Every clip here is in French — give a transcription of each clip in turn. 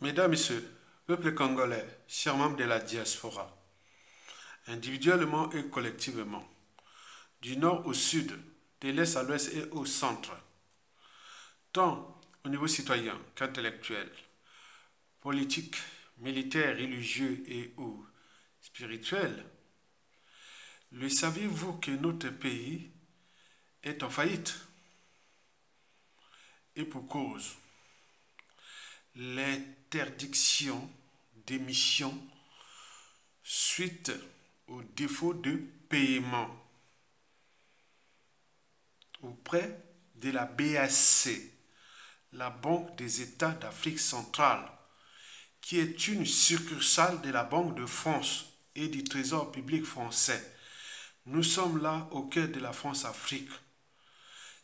Mesdames, Messieurs, peuple congolais, chers membres de la diaspora, individuellement et collectivement, du nord au sud, de l'est à l'ouest et au centre, tant au niveau citoyen qu'intellectuel, politique, militaire, religieux et ou spirituel, le saviez-vous que notre pays est en faillite? Et pour cause, l'interdiction d'émission suite au défaut de paiement auprès de la BAC, la Banque des États d'Afrique centrale, qui est une succursale de la Banque de France et du Trésor public français. Nous sommes là au cœur de la France-Afrique.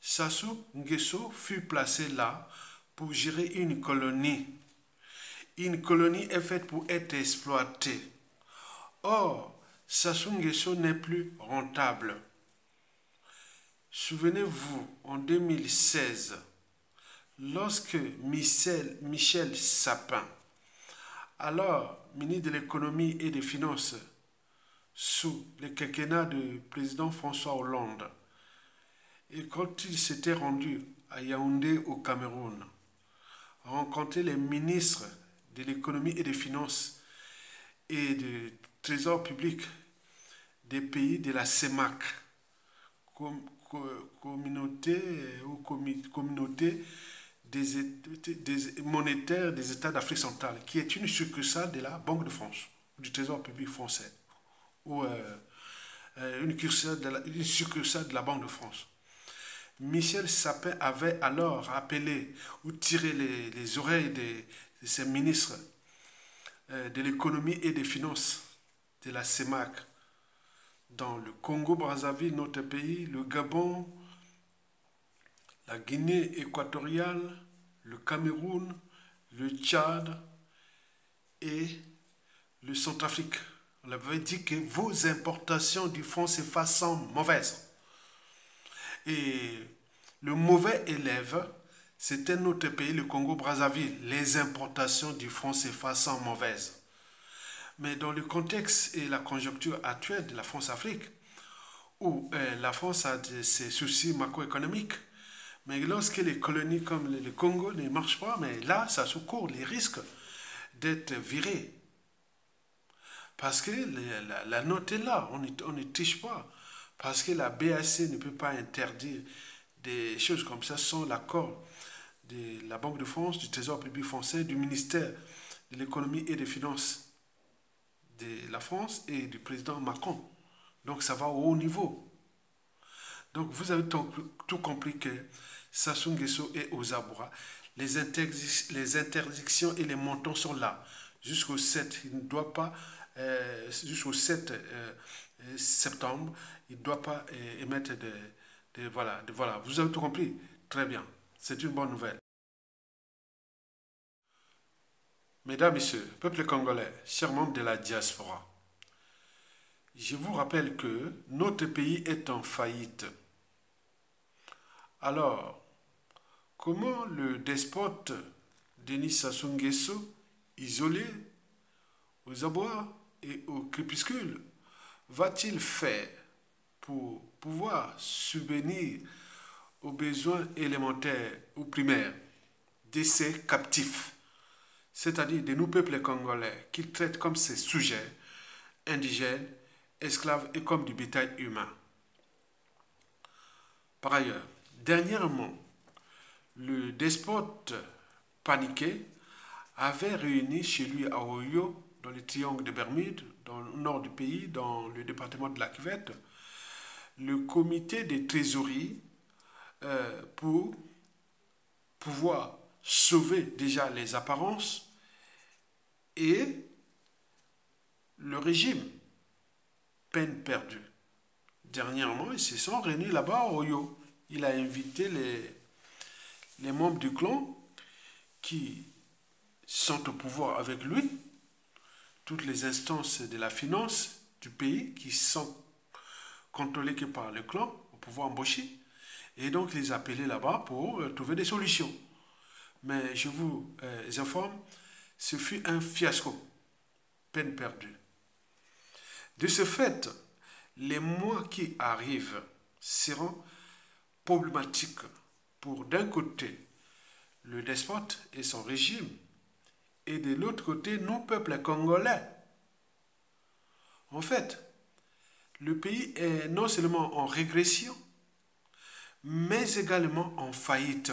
Sassou Nguesso fut placé là pour gérer une colonie. Une colonie est faite pour être exploitée. Or, Sassou Nguesso n'est plus rentable. Souvenez-vous, en 2016, lorsque Michel Sapin, alors ministre de l'économie et des finances sous le quinquennat du président François Hollande, et quand il s'était rendu à Yaoundé au Cameroun, rencontrer les ministres de l'économie et des finances et du trésor public des pays de la CEMAC, communauté monétaire des États d'Afrique centrale, qui est une succursale de la Banque de France, du Trésor public français, ou une succursale de la Banque de France. Michel Sapin avait alors appelé ou tiré les oreilles de ses ministres de l'économie et des finances de la CEMAC dans le Congo-Brazzaville, notre pays, le Gabon, la Guinée équatoriale, le Cameroun, le Tchad et le Centrafrique. On avait dit que vos importations du franc CFA sont mauvaises. Et le mauvais élève, c'était notre pays, le Congo-Brazzaville. Les importations du franc CFA sont mauvaises. Mais dans le contexte et la conjoncture actuelle de la France-Afrique, où la France a ses soucis macroéconomiques, mais lorsque les colonies comme le Congo ne marchent pas, mais là, ça secourt les risques d'être virés. Parce que la note est là, on ne triche pas. Parce que la BAC ne peut pas interdire des choses comme ça sans l'accord de la Banque de France, du Trésor public français, du ministère de l'économie et des finances de la France et du président Macron. Donc ça va au haut niveau. Donc vous avez tout compris que Sassou Nguesso est aux abois. Les interdictions et les montants sont là. Jusqu'au 7, il ne doit pas, jusqu'au 7 septembre, il ne doit pas émettre voilà. Vous avez tout compris? Très bien. C'est une bonne nouvelle. Mesdames, Messieurs, peuple congolais, chers membres de la diaspora, je vous rappelle que notre pays est en faillite. Alors, comment le despote Denis Sassou Nguesso, isolé aux abois et au crépuscule, va-t-il faire pour pouvoir subvenir aux besoins élémentaires ou primaires de ses captifs, c'est-à-dire de nos peuples congolais qu'il traite comme ses sujets, indigènes, esclaves et comme du bétail humain? Par ailleurs, dernièrement, le despote paniqué avait réuni chez lui à Oyo, dans le triangle de Bermude, dans le nord du pays, dans le département de la Cuvette, le comité des trésoreries pour pouvoir sauver déjà les apparences et le régime, peine perdue. Dernièrement, ils se sont réunis là-bas à Oyo. Il a invité les membres du clan qui sont au pouvoir avec lui, toutes les instances de la finance du pays qui sont contrôlées que par le clan, au pouvoir embauché. Et donc, ils les appelaient là-bas pour trouver des solutions. Mais je vous informe, ce fut un fiasco, peine perdue. De ce fait, les mois qui arrivent seront problématiques pour d'un côté le despote et son régime et de l'autre côté nous, peuple congolais. En fait, le pays est non seulement en régression, mais également en faillite.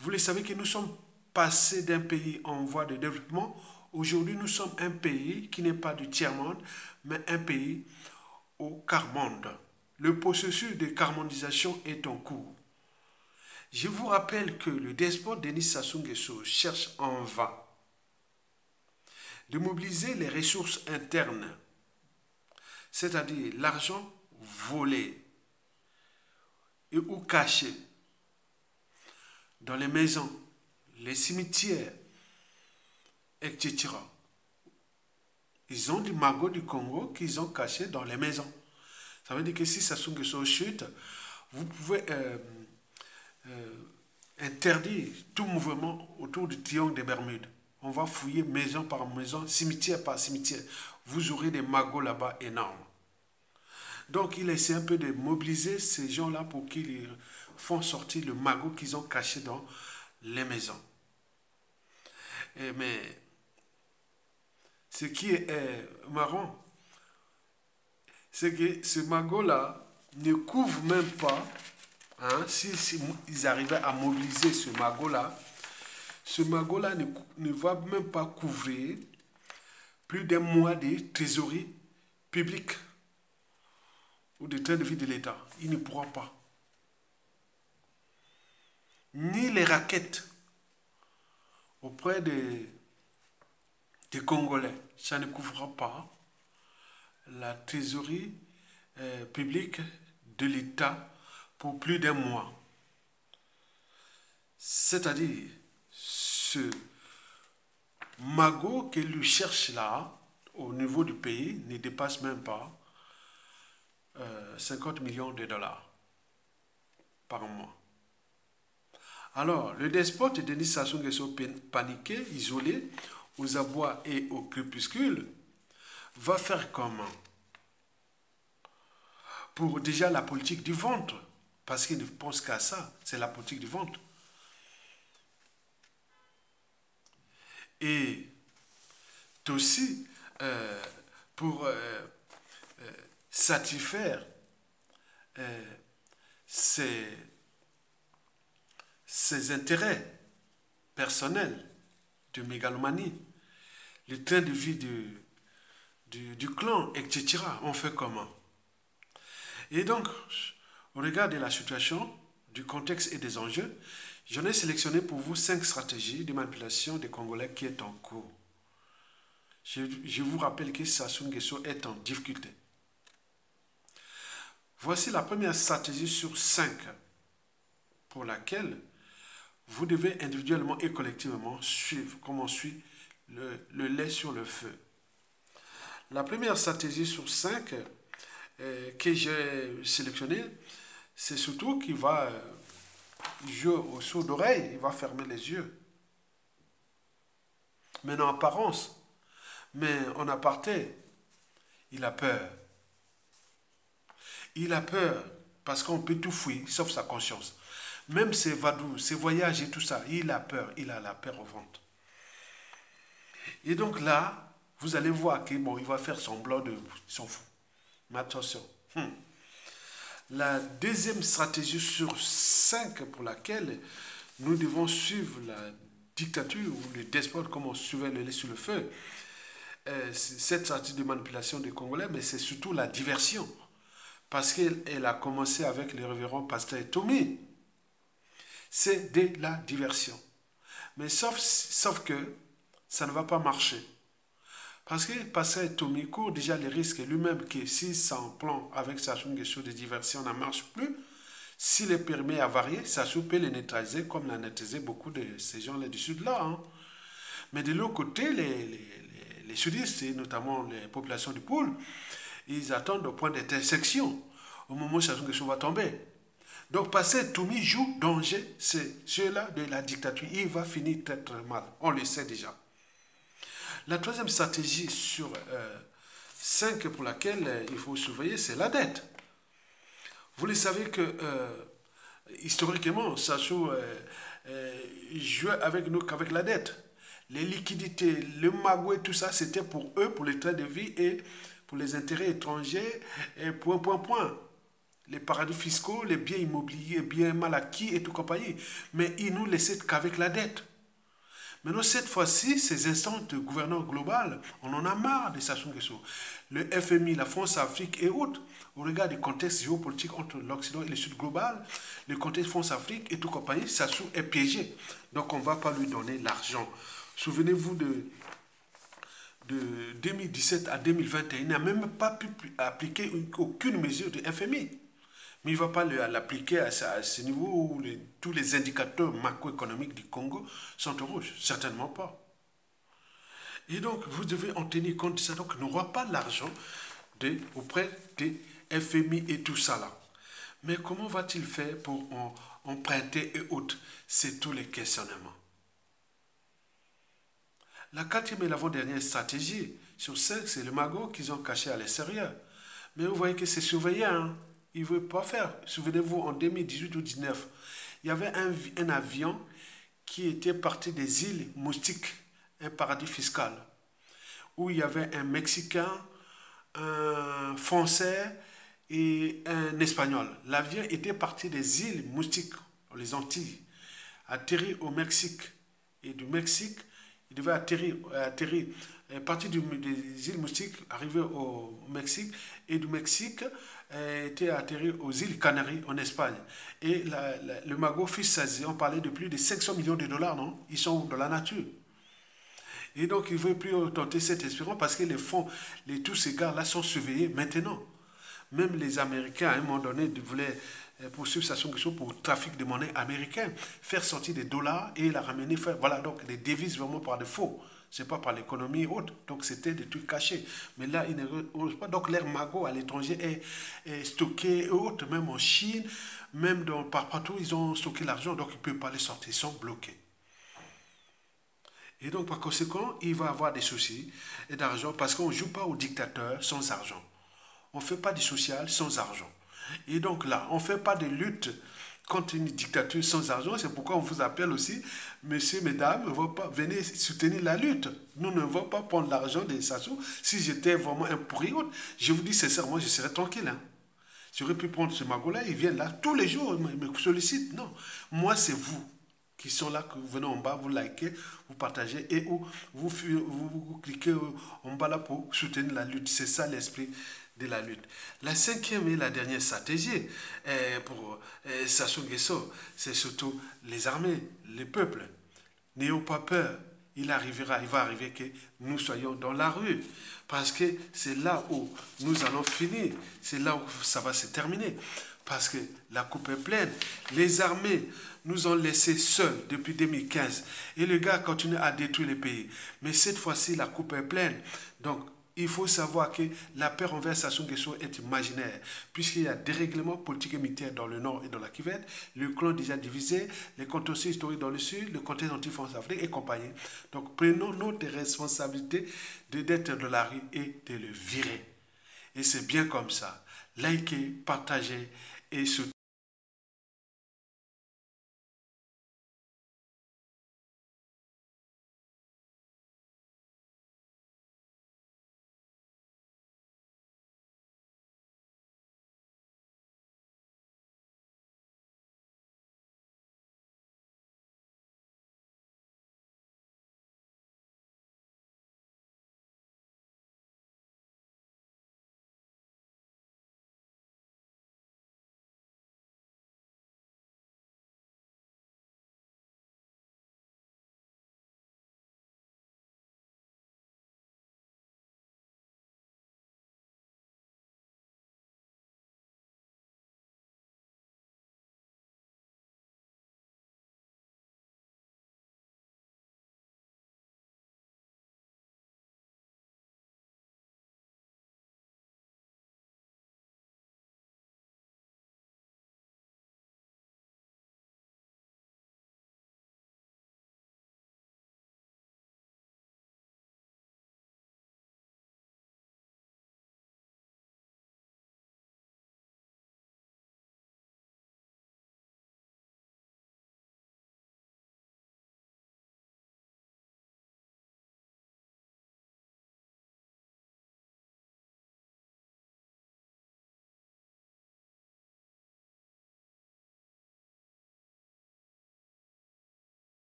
Vous le savez que nous sommes passés d'un pays en voie de développement. Aujourd'hui, nous sommes un pays qui n'est pas du tiers-monde, mais un pays au quart-monde. Le processus de carbonisation est en cours. Je vous rappelle que le despote Denis Sassou Nguesso cherche en vain de mobiliser les ressources internes, c'est-à-dire l'argent volé et ou caché dans les maisons, les cimetières, etc. Ils ont du magot du Congo qu'ils ont caché dans les maisons. Ça veut dire que si Sassou Nguesso chute, vous pouvez interdire tout mouvement autour du triangle des Bermudes. On va fouiller maison par maison, cimetière par cimetière. Vous aurez des magots là-bas énormes. Donc il essaie un peu de mobiliser ces gens-là pour qu'ils font sortir le magot qu'ils ont caché dans les maisons. Mais ce qui est marrant, c'est que ce magot-là ne couvre même pas, hein, si ils arrivaient à mobiliser ce magot-là ne va même pas couvrir plus d'un mois de trésorerie publique ou de train de vie de l'État. Il ne pourra pas. Ni les raquettes auprès des Congolais, ça ne couvrira pas la trésorerie publique de l'État pour plus d'un mois. C'est-à-dire, ce magot que lui cherche là, au niveau du pays, ne dépasse même pas 50 millions de dollars par mois. Alors, le despote Denis Sassou Nguesso, paniqué, isolé, aux abois et au crépuscule, va faire comment? Pour déjà la politique du ventre, parce qu'il ne pense qu'à ça, c'est la politique du ventre. Et aussi, pour satisfaire ses intérêts personnels de mégalomanie, le train de vie du clan, etc. On fait comment? Et donc, au regard de la situation, du contexte et des enjeux, j'en ai sélectionné pour vous 5 stratégies de manipulation des Congolais qui est en cours. Je vous rappelle que Sassou Nguesso est en difficulté. Voici la première stratégie sur 5 pour laquelle vous devez individuellement et collectivement suivre comme on suit le lait sur le feu. La première stratégie sur 5 que j'ai sélectionnée, c'est surtout qu'il va jouer au sourd d'oreille, il va fermer les yeux. Mais en apparence, mais en aparté, il a peur. Il a peur parce qu'on peut tout fouiller, sauf sa conscience. Même ses vadous, ses voyages et tout ça, il a peur, il a la peur au ventre. Et donc là, vous allez voir qu'il va faire semblant de... Ils s'en fout. Mais attention. La deuxième stratégie sur 5 pour laquelle nous devons suivre la dictature ou le despote comme on suivait le lait sur le feu, cette stratégie de manipulation des Congolais, mais c'est surtout la diversion. Parce qu'elle a commencé avec le révérend pasteur Tommy. C'est de la diversion. Mais sauf que ça ne va pas marcher. Parce que pasteur Tommy court déjà les risques lui-même que s'il s'en prend avec Sassou Nguesso de diversion ne marche plus, s'il est permis à varier, Sassou peut les neutraliser comme l'a neutralisé beaucoup de ces gens-là du Sud-là. Hein. Mais de l'autre côté, les sudistes, et notamment les populations du pôle, ils attendent au point d'intersection, au moment où Sassou Nguesso va tomber. Donc, passer Tommy joue danger, c'est ceux-là de la dictature. Il va finir très très mal, on le sait déjà. La troisième stratégie sur 5 pour laquelle il faut surveiller, c'est la dette. Vous le savez que historiquement, Sassou jouait avec nous qu'avec la dette. Les liquidités, le magot et tout ça, c'était pour eux, pour les trains de vie et pour les intérêts étrangers, et point. Les paradis fiscaux, les biens immobiliers, biens mal acquis et tout compagnie. Mais ils nous laissaient qu'avec la dette. Maintenant, cette fois-ci, ces instances de gouvernance globale, on en a marre de Sassou Nguesso. Le FMI, la France-Afrique et autres, au regard du contexte géopolitique entre l'Occident et le Sud global, le contexte France-Afrique et tout compagnie, Sassou est piégé. Donc, on ne va pas lui donner l'argent. Souvenez-vous de 2017 à 2021, il n'a même pas pu appliquer aucune mesure du FMI. Mais il ne va pas l'appliquer à ce niveau où tous les indicateurs macroéconomiques du Congo sont au rouge. Certainement pas. Et donc, vous devez en tenir compte de ça. Donc, il n'aura pas l'argent auprès des FMI et tout ça là. Mais comment va-t-il faire pour emprunter et autres? C'est tous les questionnements. La quatrième et l'avant-dernière stratégie sur 5, c'est le magot qu'ils ont caché à l'extérieur. Mais vous voyez que c'est surveillé, hein? Il ne veut pas faire. Souvenez-vous, en 2018 ou 2019, il y avait un avion qui était parti des îles Moustiques, un paradis fiscal, où il y avait un Mexicain, un Français et un Espagnol. L'avion était parti des îles Moustiques, les Antilles, atterri au Mexique. Et du Mexique, il devait atterrir partir des îles Moustiques, arriver au Mexique, et du Mexique, était atterri aux îles Canaries en Espagne. Et le magot fut saisi, on parlait de plus de 500 millions de dollars, non? Ils sont dans la nature. Et donc, il ne veut plus tenter cette espérance parce que les fonds, tous ces gars-là sont surveillés maintenant. Même les Américains, à un moment donné, voulaient poursuivre Sassou Nguesso pour trafic de monnaie américaine, faire sortir des dollars et la ramener, voilà, donc des devises vraiment par défaut. Ce n'est pas par l'économie haute. Donc, c'était des trucs cachés. Mais là, ils n'osent pas. Donc, l'air magot à l'étranger est stocké et autres, même en Chine, même partout, ils ont stocké l'argent. Donc, ils ne peuvent pas les sortir. Ils sont bloqués. Et donc, par conséquent, il va avoir des soucis d'argent parce qu'on ne joue pas au dictateur sans argent. On ne fait pas du social sans argent. Et donc là, on ne fait pas de lutte contre une dictature sans argent. C'est pourquoi on vous appelle aussi, messieurs, mesdames, venez soutenir la lutte. Nous ne voulons pas prendre l'argent des Sassou. Si j'étais vraiment un pourri, je vous dis sincèrement, je serais tranquille. Hein. J'aurais pu prendre ce magot-là, il vient là tous les jours, il me sollicite. Non, moi c'est vous qui sont là, que vous venez en bas, vous likez, vous partagez et vous cliquez en bas là pour soutenir la lutte. C'est ça l'esprit de la lutte. La cinquième et la dernière stratégie pour Sassou Nguesso, c'est surtout les armées, les peuples. N'ayons pas peur. Il va arriver que nous soyons dans la rue. Parce que c'est là où nous allons finir. C'est là où ça va se terminer. Parce que la coupe est pleine. Les armées nous ont laissés seuls depuis 2015. Et le gars continue à détruire le pays. Mais cette fois-ci, la coupe est pleine. Donc, il faut savoir que la paix envers Sassou Nguesso est imaginaire, puisqu'il y a des règlements politiques et militaires dans le nord et dans la Kivette, le clan déjà divisé, les contextes historiques dans le sud, le contexte anti-France-Afrique et compagnie. Donc prenons notre responsabilité d'être dans la rue et de le virer. Et c'est bien comme ça. Likez, partagez et soutenez.